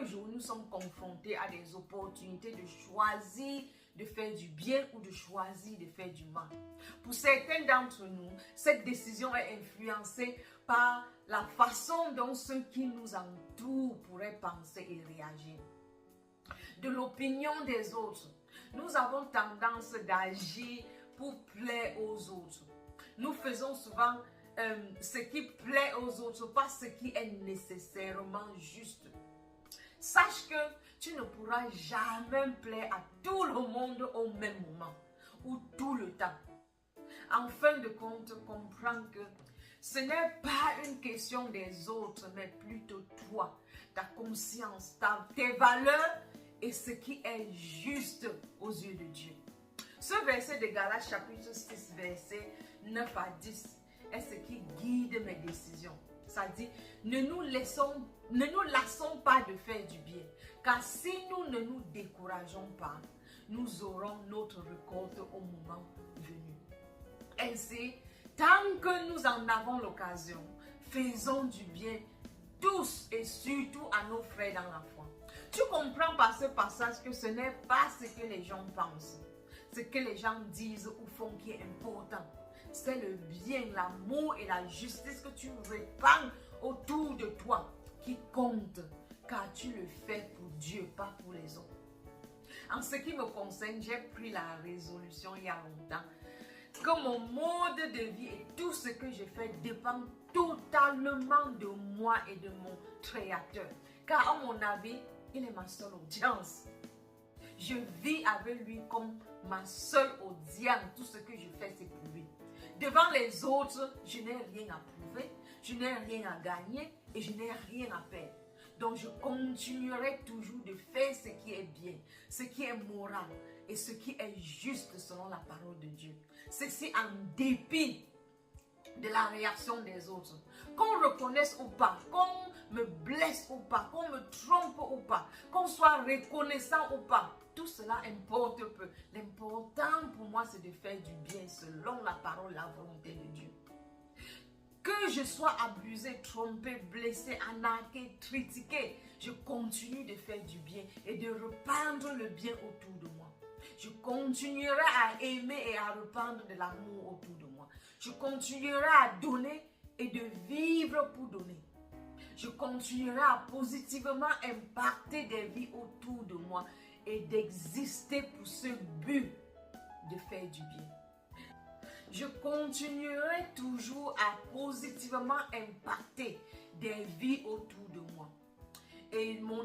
chaque jour, nous sommes confrontés à des opportunités de choisir de faire du bien ou de choisir de faire du mal. Pour certains d'entre nous, cette décision est influencée par la façon dont ceux qui nous entourent pourraient penser et réagir. De l'opinion des autres, nous avons tendance d'agir pour plaire aux autres. Nous faisons souvent ce qui plaît aux autres, pas ce qui est nécessairement juste. Sache que tu ne pourras jamais plaire à tout le monde au même moment ou tout le temps. En fin de compte, comprends que ce n'est pas une question des autres, mais plutôt toi, ta conscience, tes valeurs et ce qui est juste aux yeux de Dieu. Ce verset de Galates chapitre 6, verset 9 à 10 est ce qui guide mes décisions. Ça dit, ne nous lassons pas de faire du bien, car si nous ne nous décourageons pas, nous aurons notre récolte au moment venu. Ainsi, tant que nous en avons l'occasion, faisons du bien tous et surtout à nos frères dans la foi. Tu comprends par ce passage que ce n'est pas ce que les gens pensent, ce que les gens disent ou font qui est important. C'est le bien, l'amour et la justice que tu répands autour de toi qui compte, car tu le fais pour Dieu, pas pour les autres. En ce qui me concerne, j'ai pris la résolution il y a longtemps que mon mode de vie et tout ce que je fais dépend totalement de moi et de mon Créateur. Car à mon avis, il est ma seule audience. Je vis avec lui comme ma seule audience. Tout ce que je fais, c'est pour lui. Devant les autres, je n'ai rien à prouver, je n'ai rien à gagner et je n'ai rien à perdre. Donc je continuerai toujours de faire ce qui est bien, ce qui est moral et ce qui est juste selon la parole de Dieu. Ceci en dépit de la réaction des autres. Qu'on reconnaisse ou pas, qu'on me blesse ou pas, qu'on me trompe ou pas, qu'on soit reconnaissant ou pas, tout cela importe peu. L'important pour moi, c'est de faire du bien selon la parole, la volonté de Dieu. Que je sois abusé, trompé, blessé, arnaqué, critiqué, je continue de faire du bien et de répandre le bien autour de moi. Je continuerai à aimer et à répandre de l'amour autour de moi. Je continuerai à donner et de vivre pour donner. Je continuerai à positivement impacter des vies autour de moi et d'exister pour ce but de faire du bien. Je continuerai toujours à positivement impacter des vies autour de moi. Et mon